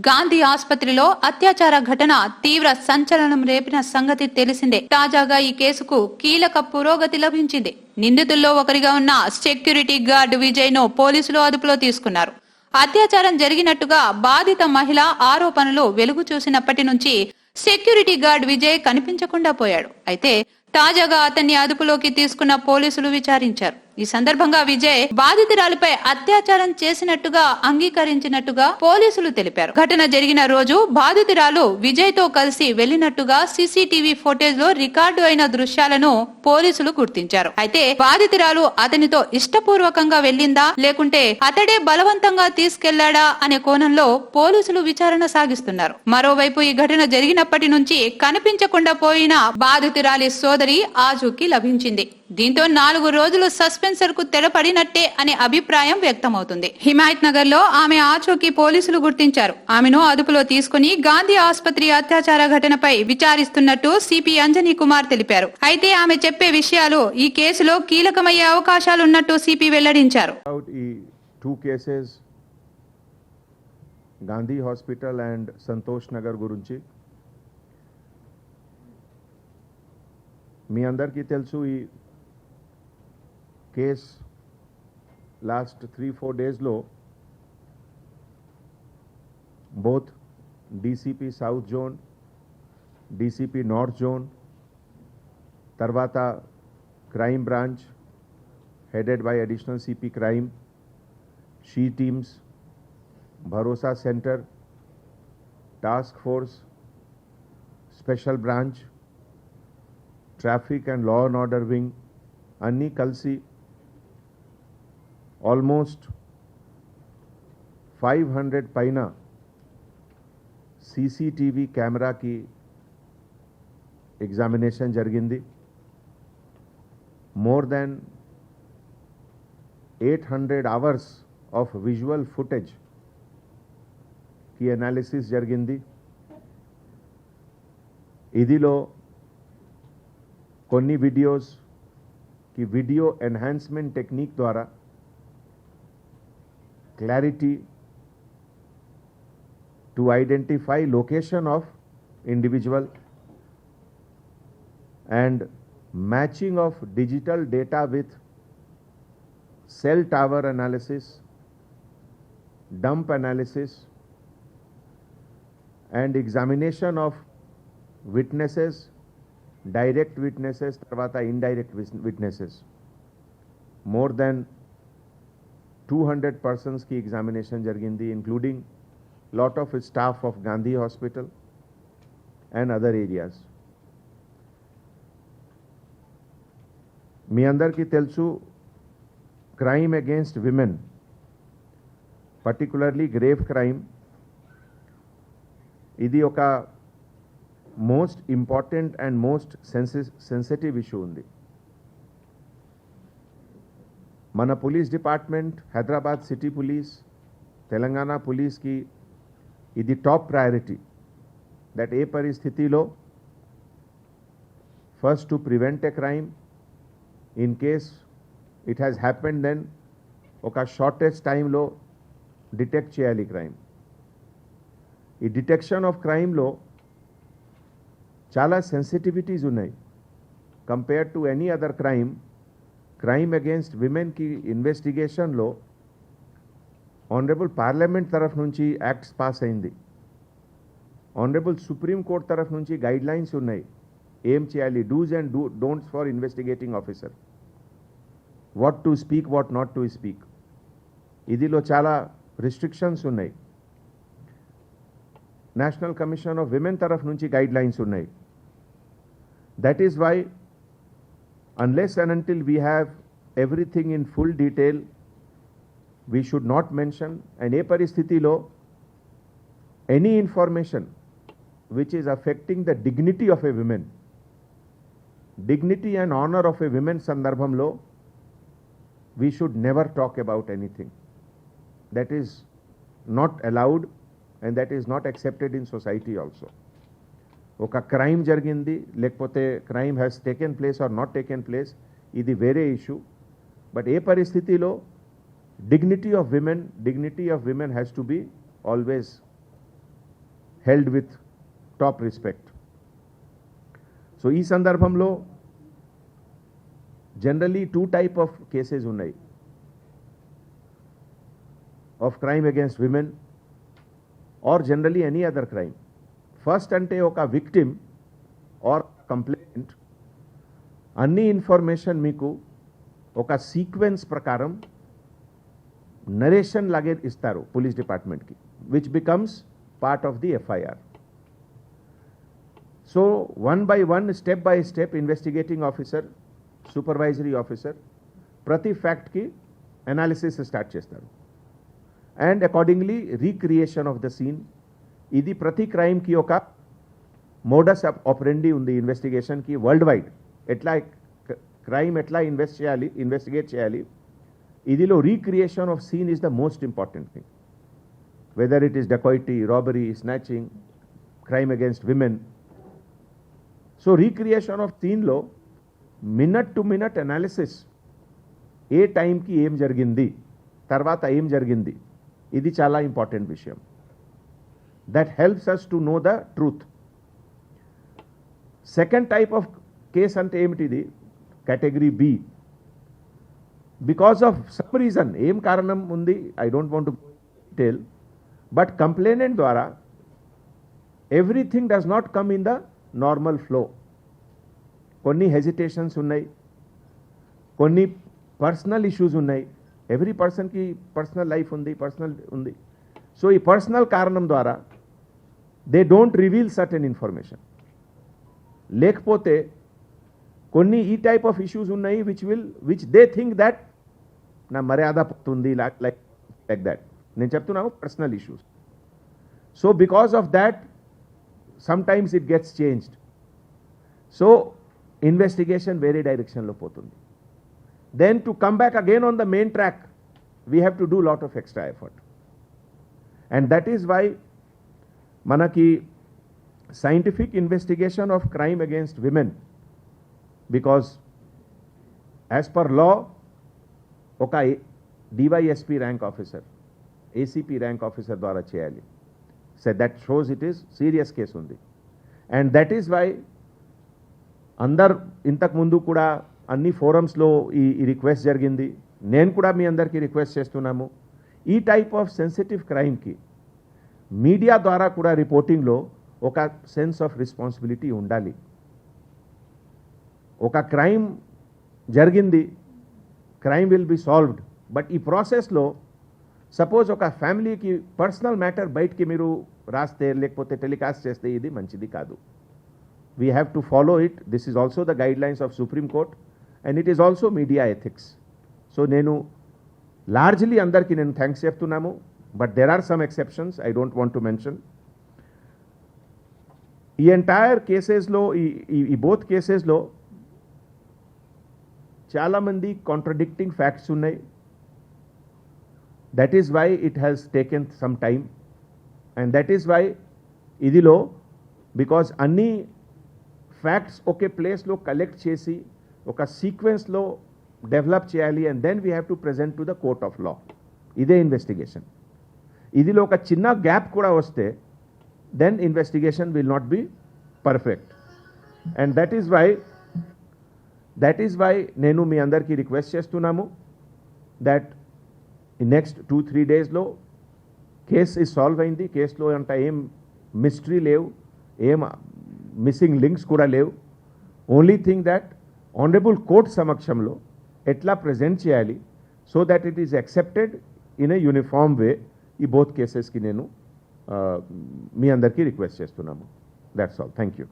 గాంధీ ఆసుపత్రిలో అత్యాచార ఘటన తీవ్ర సంచలనం రేపిన సంగతి తెలిసిందే. తాజాగా ఈ కేసుకు కీలక పురోగతి లభించింది. నిందితుల్లో ఒకరిగా ఉన్న సెక్యూరిటీ గార్డ్ విజయ్ ను పోలీసులు అదుపులో తీసుకున్నారు. అత్యాచారం జరిగినట్టుగా బాధిత మహిళ ఆరోపణలు వెలుగు చూసినప్పటి నుంచి సెక్యూరిటీ గార్డ్ విజయ్ కనిపించకుండా పోయాడు. అయితే తాజాగా అతన్ని అదుపులోకి తీసుకున్న పోలీసులు విచారించారు. ఈ సందర్భంగా విజయ్ బాధితురాలిపై అత్యాచారం చేసినట్టుగా అంగీకరించినట్టుగా పోలీసులు తెలిపారు. ఘటన జరిగిన రోజు బాధితురాలు విజయ్ తో కలిసి వెళ్లినట్టుగా సీసీటీవీ ఫుటేజ్ లో రికార్డు అయిన దృశ్యాలను పోలీసులు గుర్తించారు. అయితే బాధితురాలు అతనితో ఇష్టపూర్వకంగా వెళ్లిందా లేకుంటే అతడే బలవంతంగా తీసుకెళ్లాడా అనే కోణంలో పోలీసులు విచారణ సాగిస్తున్నారు. మరోవైపు ఈ ఘటన జరిగినప్పటి నుంచి కనిపించకుండా పోయిన బాధితురాలి సోదరి ఆచూకీ లభించింది. దీంతో 4 రోజులు సస్పెన్సర్ కు తెరపడినట్టే అనే అభిప్రాయం వ్యక్తమవుతుంది. హిమాయత్ నగర్ లో ఆమె ఆచూకీ పోలీసులు గుర్తించారు. ఆమెను అదుపులో తీసుకుని గాంధీ ఆసుపత్రి అత్యాచార ఘటనపై విచారిస్తున్నట్టు సిపి అంజనీ కుమార్ తెలిపారు. అయితే ఆమె చెప్పే విషయాలు ఈ కేసులో కీలకమయ్యే అవకాశాలున్నట్టు సిపి వెల్లడించారు. గాంధీ హాస్పిటల్ అండ్ సంతోష్ నగర్ గురించి మీ అందరికీ తెలుసు. ఈ కేస్ లాస్ట్ 3-4 డేస్లో both DCP south zone, DCP north zone, తర్వాత crime branch headed by additional CP crime, she teams, Bharosa centre, task force, special branch, traffic and law and order wing అన్నీ కలిసి almost 500 పైన సీసీటీవీ కెమెరాకి examination జరిగింది. More than 800 hours of visual footage కి analysis జరిగింది. ఇదిలో కొన్ని వీడియోస్ की वीडियो एनहांसमेंट टेक्निक द्वारा clarity to identify location of individual and matching of digital data with cell tower analysis, dump analysis and examination of witnesses, direct witnesses tarvata indirect witnesses. More than 200 persons ki examination jargindi, including lot of staff of Gandhi Hospital and other areas. మీ అందరికీ తెలుసు, crime against women, particularly grave crime, ఇది ఒక most important and most sensitive issue ఉంది. మన police department, Hyderabad city police, Telangana పోలీస్కి ఇది top priority. That ఏ పరిస్థితిలో first to prevent a crime, in case it has happened, then oka shortest time lo detect cheyali crime. ఈ detection of క్రైమ్లో చాలా sensitivities ఉన్నాయి compare to any other crime. Crime against విమెన్కి ఇన్వెస్టిగేషన్లో honourable parliament తరఫు నుంచి acts pass అయింది. Honourable supreme court తరఫు నుంచి గైడ్ లైన్స్ ఉన్నాయి, ఏం చేయాలి, do's and don'ts for investigating officer, what to speak, what not to speak. ఇదిలో చాలా రిస్ట్రిక్షన్స్ ఉన్నాయి. నేషనల్ కమిషన్ ఆఫ్ విమెన్ తరఫు నుంచి గైడ్ లైన్స్ ఉన్నాయి. That is why unless and until we have everything in full detail, we should not mention. And ఏ పరిస్థితిలో any information which is affecting the dignity of a woman, dignity and honor of a woman sandarbhamlo, we should never talk about anything. That is not allowed and that is not accepted in society also. Oka crime jargindi lekapothe crime has taken place or not taken place, idi vere issue. But e paristhitilo dignity of women has to be always held with top respect. So ఈ సందర్భంలో generally two type of cases ఉన్నాయి of crime against women or generally any other crime. First ante oka victim or complainant అన్ని information మీకు ఒక sequence ప్రకారం narration లాగే ఇస్తారు police డిపార్ట్మెంట్కి, which becomes part of the FIR. So one by one, step by step investigating officer, supervisory officer ప్రతి ఫ్యాక్ట్కి analysis start చేస్తారు. And accordingly recreation of the scene. ఇది ప్రతి క్రైమ్కి ఒక మోడస్ ఆపరెండి ఉంది ఇన్వెస్టిగేషన్కి వరల్డ్ వైడ్. ఎట్లా క్రైమ్ ఎట్లా ఇన్వెస్టిగేట్ చేయాలి, ఇదిలో recreation of scene is the most important thing. Whether it is dacoity, robbery, snatching, crime against women. So recreation of సీన్లో మినిట్ టు మినిట్ అనాలిసిస్, ఏ టైంకి ఏం జరిగింది, తర్వాత ఏం జరిగింది, ఇది చాలా ఇంపార్టెంట్ విషయం. That helps us to know the truth. Second type of case అంటే ఏమిటిది, category B. Because of some reason, ఏం కారణం ఉంది, I don't want to detail, but complainant ద్వారా everything does not come in the normal flow. కొన్ని hesitations ఉన్నాయి, కొన్ని personal issues ఉన్నాయి. ఎవ్రీ పర్సన్కి పర్సనల్ లైఫ్ ఉంది, పర్సనల్ ఉంది. సో ఈ పర్సనల్ కారణం ద్వారా they don't reveal certain information. లేకపోతే కొన్ని ఈ టైప్ ఆఫ్ ఇష్యూస్ ఉన్నాయి విచ్ దే థింక్ దట్ నా మర్యాద పోతుంది, లైక్ దట్. నేను చెప్తున్నాను personal issues. So because of that sometimes it gets changed. So investigation వేరే డైరెక్షన్లో పోతుంది. Then to come back again on the main track, we have to do lot of extra effort. And that is why మనకి scientific investigation of crime against women, because as per law ఒక DYSP rank officer, ACP rank officer ద్వారా చేయాలి. So that shows it is serious case ఉంది. And that is why ఇంతకుముందు కూడా అన్ని ఫోరమ్స్లో ఈ request జరిగింది. నేను కూడా మీ అందరికీ రిక్వెస్ట్ చేస్తున్నాము, ఈ టైప్ ఆఫ్ సెన్సిటివ్ క్రైమ్కి మీడియా ద్వారా కూడా రిపోర్టింగ్లో ఒక సెన్స్ ఆఫ్ రెస్పాన్సిబిలిటీ ఉండాలి. ఒక క్రైమ్ జరిగింది, crime will be solved, but ఈ ప్రాసెస్లో సపోజ్ ఒక ఫ్యామిలీకి పర్సనల్ మ్యాటర్ బయటికి మీరు రాస్తే లేకపోతే టెలికాస్ట్ చేస్తే ఇది మంచిది కాదు. We have to follow it. This is also the guidelines of supreme court and it is also media ethics. So నేను లార్జ్లీ అందరికీ నేను థ్యాంక్స్ చెప్తున్నాము, but there are some exceptions I don't want to mention. ఈ entire కేసెస్లో, ఈ both కేసెస్లో చాలామంది contradicting facts ఉన్నాయి. That is why it has taken some time. And that is why ఇదిలో బికాజ్ అన్ని ఫ్యాక్ట్స్ ఒకే ప్లేస్లో కలెక్ట్ చేసి ఒక సీక్వెన్స్లో డెవలప్ చేయాలి. And then we have to present to the court of law. ఇదే ఇన్వెస్టిగేషన్. ఇదిలో ఒక చిన్న గ్యాప్ కూడా వస్తే then investigation will not be perfect. And that is why నేను మీ అందరికీ రిక్వెస్ట్ చేస్తున్నాము దట్ నెక్స్ట్ 2-3 డేస్లో కేస్ ఈ సాల్వ్ అయింది. కేసులో అంత ఏం మిస్టరీ లేవు, ఏం మిస్సింగ్ లింక్స్ కూడా లేవు. Only thing that honourable court సమక్షంలో ఎట్లా ప్రజెంట్ చేయాలి so that it is accepted in a uniform way. ఈ బోత్ కేసెస్కి నేను మీ అందరికీ రిక్వెస్ట్ చేస్తున్నాము. That's all. Thank you.